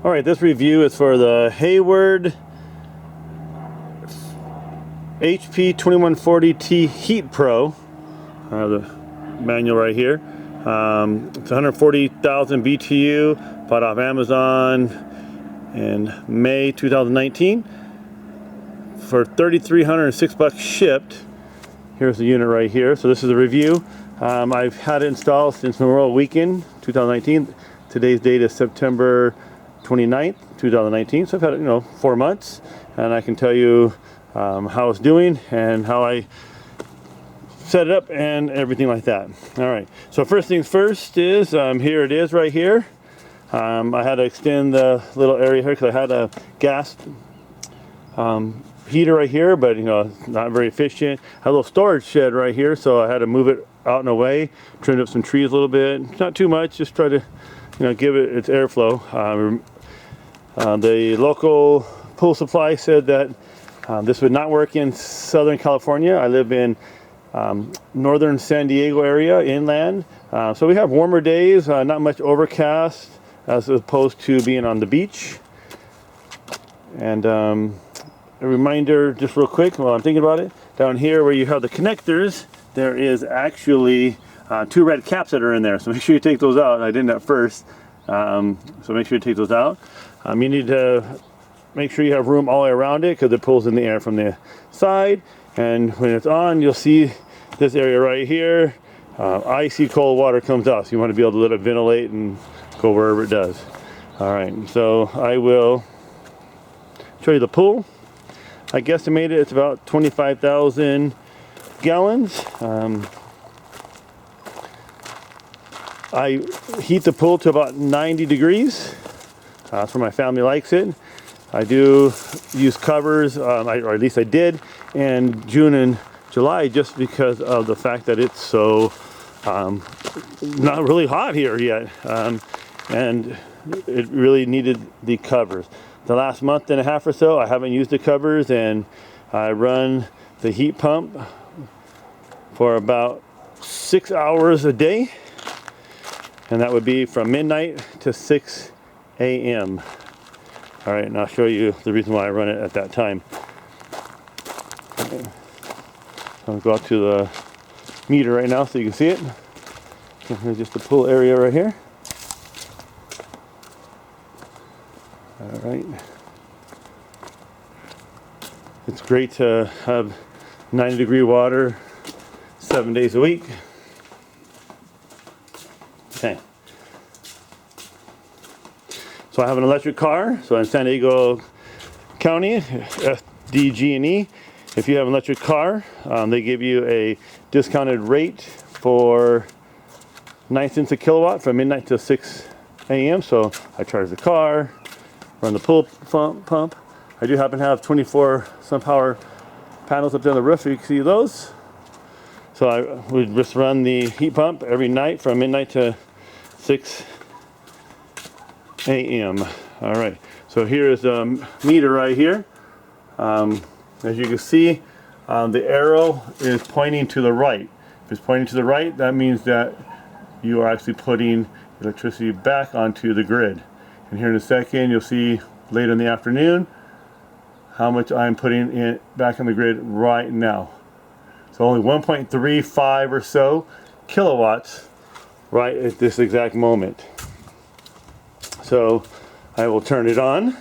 Alright, this review is for the Hayward HP2140T Heat Pro. I have the manual right here. It's 140,000 BTU, bought off Amazon in May 2019 for $3,306 shipped. Here's the unit right here. So this is a review. I've had it installed since Memorial Weekend 2019. Today's date is September 29th, 2019. So I've had it, 4 months, and I can tell you how it's doing and how I set it up and everything like that. All right. So first things first is here it is right here. I had to extend the little area here because I had a gas heater right here, but not very efficient. I had a little storage shed right here, so I had to move it out and away. Trimmed up some trees a little bit, not too much. Just try to give it its airflow. The local pool supply said that this would not work in Southern California. I live in northern San Diego area, inland. So we have warmer days, not much overcast as opposed to being on the beach. And a reminder, just real quick while I'm thinking about it, down here where you have the connectors, there is actually 2 red caps that are in there. So make sure you take those out. I didn't at first. So make sure you take those out. You need to make sure you have room all the way around it because it pulls in the air from the side. And when it's on, you'll see this area right here. Icy cold water comes out. So you want to be able to let it ventilate and go wherever it does. All right, so I will show you the pool. I guesstimated it's about 25,000 gallons. I heat the pool to about 90 degrees. That's where my family likes it. I do use covers, or at least I did, in June and July just because of the fact that it's so not really hot here yet. And it really needed the covers. The last month and a half or so, I haven't used the covers, and I run the heat pump for about 6 hours a day. And that would be from midnight to 6 a.m. All right, and I'll show you the reason why I run it at that time. Okay. I'll go out to the meter right now so you can see it. Here's just the pool area right here. All right. It's great to have 90-degree water 7 days a week. Okay. So I have an electric car. So in San Diego County, FDG&E, if you have an electric car, they give you a discounted rate for 9 cents a kilowatt from midnight to 6 a.m. So I charge the car, run the pool pump. I do happen to have 24 SunPower panels up there on the roof. You can see those. So I would just run the heat pump every night from midnight to 6 a.m. All right. So here is the meter right here. As you can see, the arrow is pointing to the right. If it's pointing to the right, that means that you are actually putting electricity back onto the grid. And here in a second, you'll see later in the afternoon how much I'm putting in back on the grid right now. So only 1.35 or so kilowatts right at this exact moment. So I will turn it on,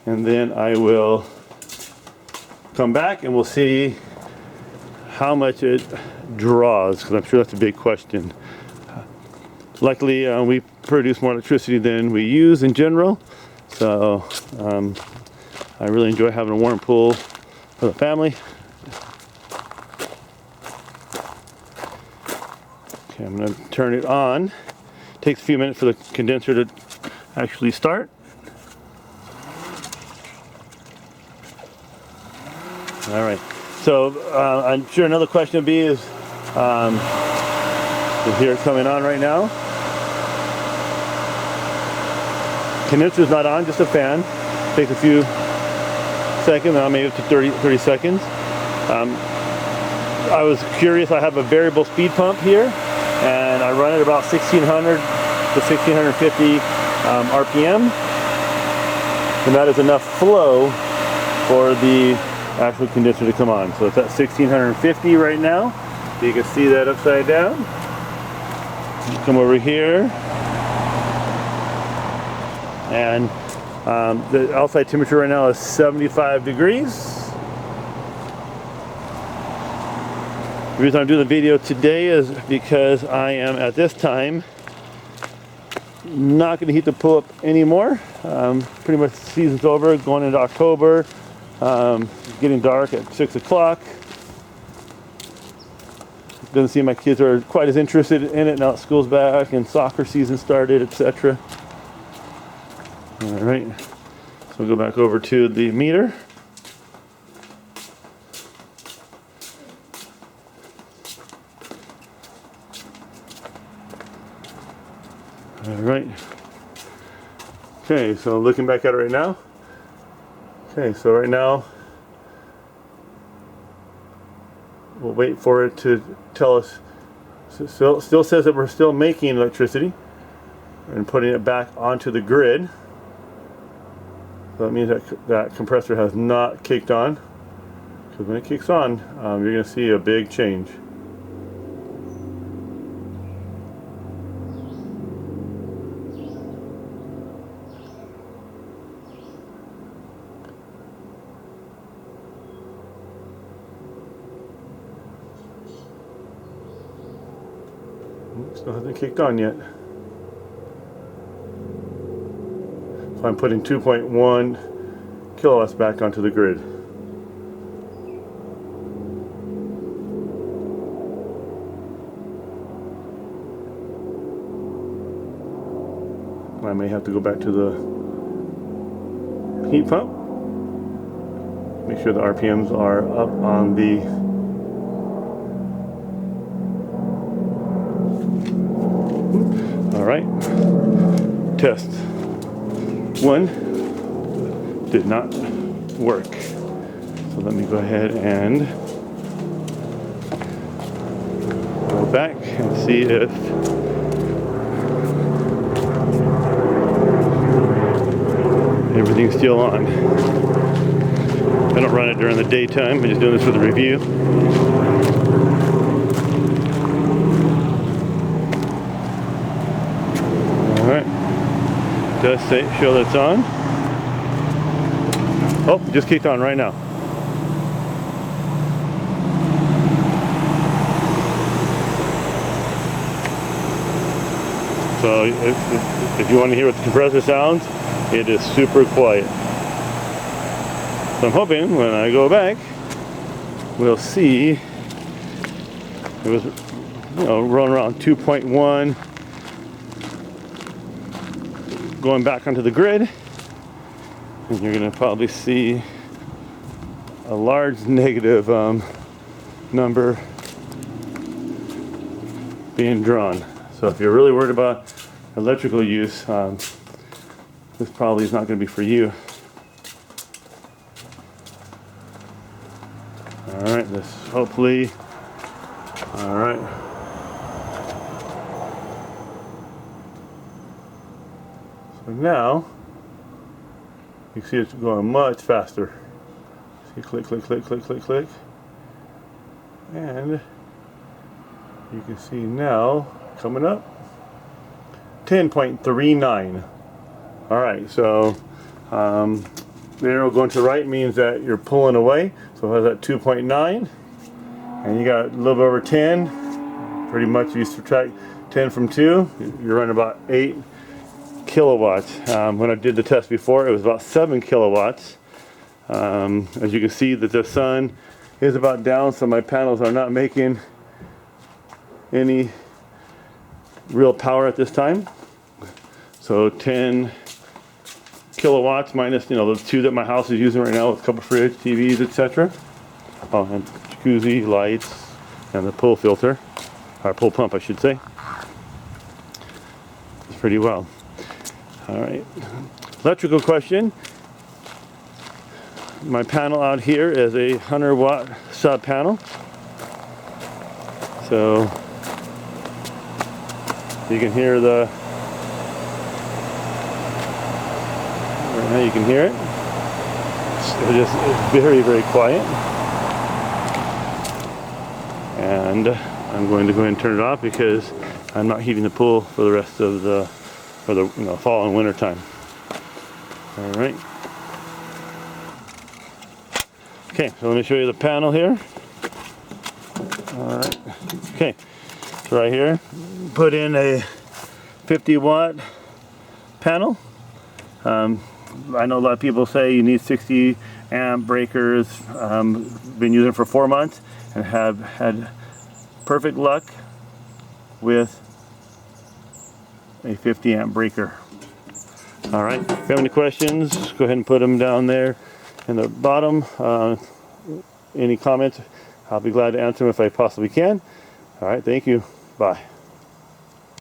and then I will come back and we'll see how much it draws, because I'm sure that's a big question. Luckily, we produce more electricity than we use in general, so I really enjoy having a warm pool for the family. Okay, I'm going to turn it on. It takes a few minutes for the condenser to actually start. All right. So I'm sure another question would be is here it's coming on right now. Condenser's not on, just a fan. Takes a few seconds, maybe up to 30 seconds. I was curious. I have a variable speed pump here, and I run it about 1600 to 1650 RPM, and that is enough flow for the actual condenser to come on. So it's at 1650 right now. You can see that upside down. Come over here, and the outside temperature right now is 75 degrees. The reason I'm doing the video today is because I am at this time not going to heat the pool up anymore. Pretty much the season's over, going into October. Getting dark at 6 o'clock. Doesn't seem my kids are quite as interested in it now that school's back and soccer season started, etc. Alright, so we'll go back over to the meter. Alright. Okay, so looking back at it right now. Okay, so right now we'll wait for it to tell us. So still says that we're still making electricity and putting it back onto the grid. So that means that that compressor has not kicked on. Because when it kicks on, you're going to see a big change. Still hasn't kicked on yet. So I'm putting 2.1 kilowatts back onto the grid. I may have to go back to the heat pump. Make sure the RPMs are up on the Alright, test 1 did not work. So let me go ahead and go back and see if everything's still on. I don't run it during the daytime, I'm just doing this for the review. Does say show that it's on. Oh, just kicked on right now. So if you want to hear what the compressor sounds, it is super quiet. So I'm hoping when I go back, we'll see. It was, rolling around 2.1. Going back onto the grid, and you're going to probably see a large negative number being drawn. So if you're really worried about electrical use, this probably is not going to be for you. Alright, this hopefully, alright. So now, you can see it's going much faster. See, click, click, click, click, click, click. And you can see now, coming up, 10.39. Alright, so the arrow going to the right means that you're pulling away. So it has that 2.9, and you got a little bit over 10. Pretty much you subtract 10 from 2, you're running about 8 kilowatts. When I did the test before, it was about 7 kilowatts. As you can see that the sun is about down, so my panels are not making any real power at this time. So 10 kilowatts minus, the 2 that my house is using right now with a couple fridge, TVs, etc. Oh, and jacuzzi, lights, and the pool filter, or pool pump, I should say. It's pretty well. All right. Electrical question. My panel out here is a 100-watt sub panel. So you can hear the Now you can hear it. It's very, very quiet. And I'm going to go ahead and turn it off because I'm not heating the pool for the rest of the fall and winter time. All right. Okay, so let me show you the panel here. All right. Okay, so right here, put in a 50-watt panel. I know a lot of people say you need 60 amp breakers. Been using it for 4 months and have had perfect luck with a 50 amp breaker. All right, if you have any questions, go ahead and put them down there in the bottom. Any comments, I'll be glad to answer them if I possibly can. All right, thank you. Bye.